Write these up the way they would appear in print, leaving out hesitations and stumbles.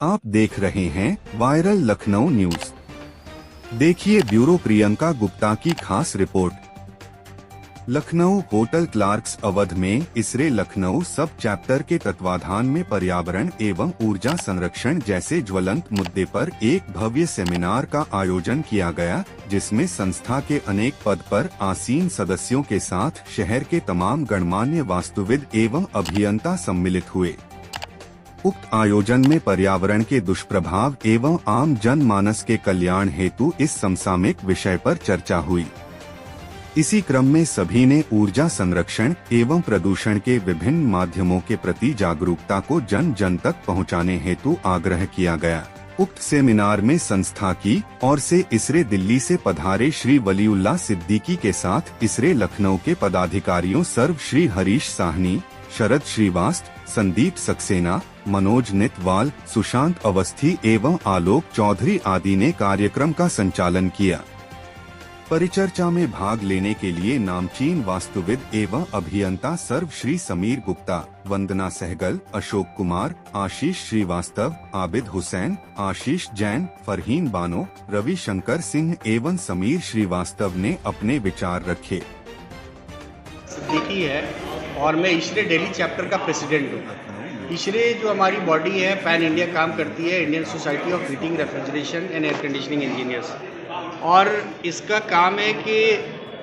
आप देख रहे हैं वायरल लखनऊ न्यूज। देखिए ब्यूरो प्रियंका गुप्ता की खास report. Lucknow hotel Clarks Awadh में इसरे लखनऊ सब चैप्टर के तत्वाधान में पर्यावरण एवं ऊर्जा संरक्षण जैसे ज्वलंत मुद्दे पर एक भव्य सेमिनार का आयोजन किया गया, जिसमें संस्था के अनेक पद पर आसीन सदस्यों के साथ शहर के तमाम गणमान्य वास्तुविद एवं अभियंता सम्मिलित हुए। उक्त आयोजन में पर्यावरण के दुष्प्रभाव एवं आम जनमानस के कल्याण हेतु इस समसामयिक विषय पर चर्चा हुई। इसी क्रम में सभी ने ऊर्जा संरक्षण एवं प्रदूषण के विभिन्न माध्यमों के प्रति जागरूकता को जन जन तक पहुंचाने हेतु आग्रह किया गया। उक्त सेमिनार में संस्था की ओर से इसरे दिल्ली से पधारे श्री वलीउल्लाह सिद्दीकी के साथ इसरे लखनऊ के पदाधिकारियों सर्व श्री हरीश साहनी, शरद श्रीवास्तव, संदीप सक्सेना, मनोज नितवाल, सुशांत अवस्थी एवं आलोक चौधरी आदि ने कार्यक्रम का संचालन किया। परिचर्चा में भाग लेने के लिए नामचीन वास्तुविद एवं अभियंता सर्व श्री समीर गुप्ता, वंदना सहगल, अशोक कुमार, आशीष श्रीवास्तव, आबिद हुसैन, आशीष जैन, फरहीन बानो, रवि शंकर सिंह एवं समीर श्रीवास्तव ने अपने विचार रखे। सिद्दीकी है और मैं इसरे दिल्ली चैप्टर का प्रेसिडेंट हूँ। इसरे जो हमारी बॉडी है पैन इंडिया काम करती है, Indian society of heating refrigeration and air conditioning engineers, और इसका काम है कि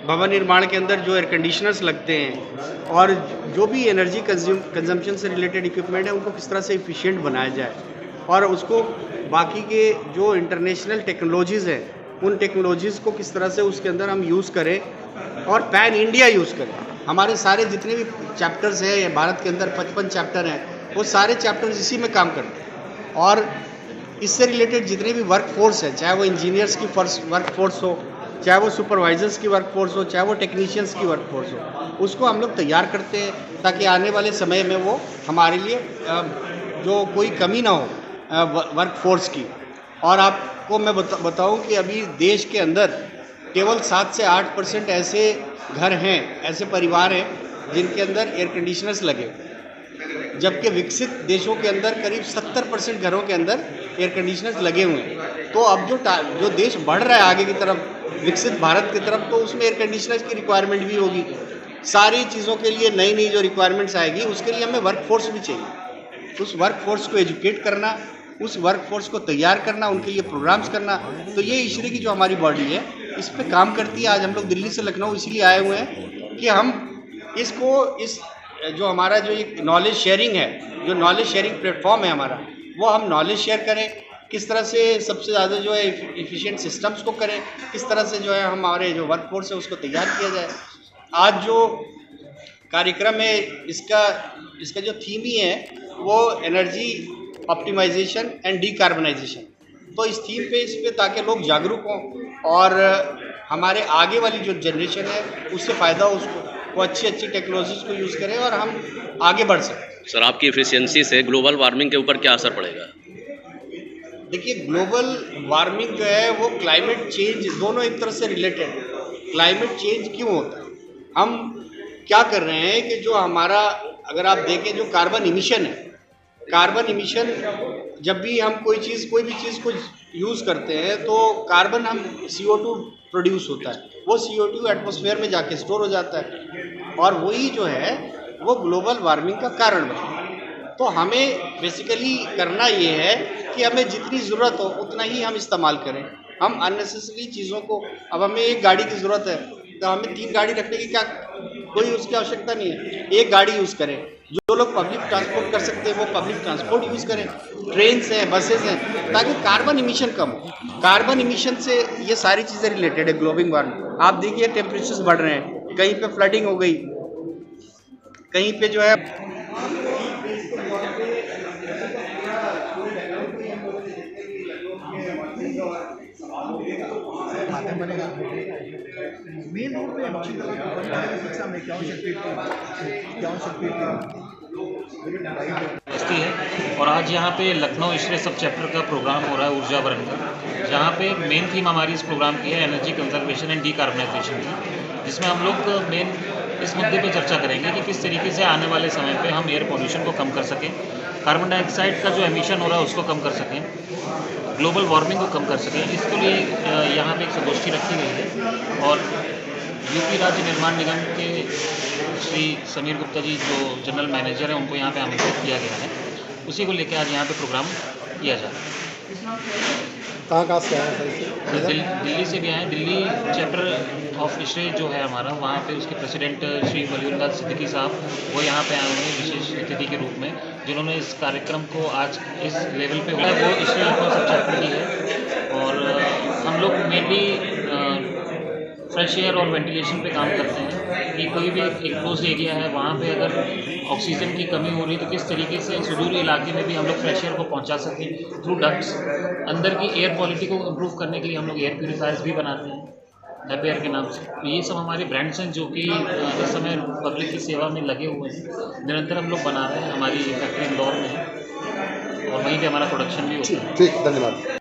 भवन निर्माण के अंदर जो एयर कंडीशनर्स लगते हैं और जो भी एनर्जी कंजम्पशन से रिलेटेड इक्विपमेंट है उनको किस तरह से इफ़िशिएंट बनाया जाए और उसको बाकी के जो इंटरनेशनल टेक्नोलॉजीज़ हैं उन टेक्नोलॉजीज़ को किस तरह से उसके अंदर हम यूज़ करें और पैन इंडिया यूज़ करें। हमारे सारे जितने भी चैप्टर्स हैं या भारत के अंदर 55 चैप्टर हैं वो सारे चैप्टर्स इसी में काम करते हैं, और इससे रिलेटेड जितने भी वर्क फोर्स है, चाहे वो इंजीनियर्स की वर्क फोर्स हो, चाहे वो सुपरवाइजर्स की वर्क फोर्स हो, चाहे वो टेक्नीशियंस की वर्क फोर्स हो, उसको हम लोग तैयार करते हैं ताकि आने वाले समय में वो हमारे लिए जो कोई कमी ना हो वर्क फोर्स की। और आपको मैं बताऊं कि अभी देश के अंदर केवल 7 से 8% ऐसे घर हैं, ऐसे परिवार हैं जिनके अंदर एयर कंडीशनर्स लगे, जबकि विकसित देशों के अंदर करीब 70% घरों के अंदर एयर कंडीशनर्स लगे हुए हैं। तो अब जो देश बढ़ रहा है आगे की तरफ, विकसित भारत की तरफ, तो उसमें एयर कंडीशनर्स की रिक्वायरमेंट भी होगी। सारी चीज़ों के लिए नई नई जो रिक्वायरमेंट्स आएगी उसके लिए हमें वर्क फोर्स भी चाहिए। उस वर्क फोर्स को एजुकेट करना, उस वर्क फोर्स को तैयार करना, उनके लिए प्रोग्राम्स करना, तो ये इसरे की जो हमारी बॉडी है इस पर काम करती है। आज हम लोग दिल्ली से लखनऊ इसीलिए आए हुए हैं कि हम इस जो हमारा जो एक नॉलेज शेयरिंग है, जो नॉलेज शेयरिंग प्लेटफॉर्म है हमारा, वो हम नॉलेज शेयर करें, किस तरह से सबसे ज़्यादा जो है एफिशिएंट सिस्टम्स को करें, किस तरह से जो है हमारे जो वर्क फोर्स है उसको तैयार किया जाए। आज जो कार्यक्रम है इसका जो थीम ही है वो एनर्जी ऑप्टिमाइजेशन एंड डीकार्बनाइजेशन। तो इस थीम पे इस पे ताकि लोग जागरूक हों और हमारे आगे वाली जो जनरेशन है उससे फ़ायदा हो, उसको वो अच्छी टेक्नोलॉजीज़ को यूज़ करें और हम आगे बढ़ सकें। सर, आपकी एफिशिएंसी से ग्लोबल वार्मिंग के ऊपर क्या असर पड़ेगा? देखिए, ग्लोबल वार्मिंग जो है वो क्लाइमेट चेंज, दोनों एक तरह से रिलेटेड है। क्लाइमेट चेंज क्यों होता है? हम क्या कर रहे हैं कि जो हमारा, अगर आप देखें जो कार्बन इमिशन है, कार्बन इमिशन जब भी हम कोई भी चीज़ को यूज़ करते हैं तो कार्बन हम CO2 प्रोड्यूस होता है, वो CO2 एटमॉस्फेयर में जाके स्टोर हो जाता है और वही जो है वो ग्लोबल वार्मिंग का कारण बनता है। तो हमें बेसिकली करना ये है कि हमें जितनी ज़रूरत हो उतना ही हम इस्तेमाल करें। हम अननेसेसरी चीज़ों को, अब हमें एक गाड़ी की ज़रूरत है तो हमें 3 गाड़ी रखने की कोई उसकी आवश्यकता नहीं है, एक गाड़ी यूज़ करें। जो लोग पब्लिक ट्रांसपोर्ट कर सकते हैं वो पब्लिक ट्रांसपोर्ट यूज़ करें, ट्रेन्स हैं, बसेस हैं, ताकि कार्बन इमिशन कम हो। कार्बन इमिशन से ये सारी चीज़ें रिलेटेड है ग्लोबल वार्मिंग। आप देखिए टेम्परेचर्स बढ़ रहे हैं, कहीं पे फ्लडिंग हो गई, कहीं पे जो है मेन रोड पे अच्छी तरह है। और आज यहाँ पे लखनऊ इसरे सब चैप्टर का प्रोग्राम हो रहा है ऊर्जावरण का, जहाँ पे मेन थीम हमारी इस प्रोग्राम की है एनर्जी कंजर्वेशन एंड डीकार्बनाइजेशन की, जिसमें हम लोग मेन इस मुद्दे पे चर्चा करेंगे कि किस तरीके से आने वाले समय पे हम एयर पोल्यूशन को कम कर सकें कार्बन डाइऑक्साइड का जो एमिशन हो रहा है उसको कम कर सकें, ग्लोबल वार्मिंग को कम कर सकें। इसके लिए यहाँ पे एक संगोष्ठी रखी गई है और यूपी राज्य निर्माण निगम के श्री समीर गुप्ता जी जो जनरल मैनेजर हैं उनको यहाँ पे आमंत्रित किया गया है। उसी को लेकर आज यहाँ पे प्रोग्राम किया जा रहा है। कहाँ से आया सर? दिल्ली से भी आए। दिल्ली चैप्टर ऑफ इशरे जो है हमारा, वहाँ पे उसके प्रेसिडेंट श्री वलीउल्लाह सिद्दीकी साहब वो यहाँ पे आए हुए हैं विशेष अतिथि के रूप में, जिन्होंने इस कार्यक्रम को आज इस लेवल पे हुआ है वो इशरे लखनऊ सब चैप्टर की है। और हम लोग मेनली फ्रेश एयर और वेंटिलेशन पे काम करते हैं कि कोई भी एक क्लोज एरिया है वहाँ पे अगर ऑक्सीजन की कमी हो रही है तो किस तरीके से सुदूर इलाके में भी हम लोग फ्रेश एयर को पहुँचा सकें थ्रू डक्ट्स। अंदर की एयर क्वालिटी को इम्प्रूव करने के लिए हम लोग एयर प्यूरीफायर्स भी बनाते हैं हैप्पीएयर के नाम से। तो ये सब हमारे ब्रांड्स हैं जो कि इस समय पब्लिक की सेवा में लगे हुए हैं, निरंतर हम लोग बना रहे हैं। हमारी फैक्ट्री इंदौर में है और वहीं पर हमारा प्रोडक्शन भी होता है। ठीक, धन्यवाद।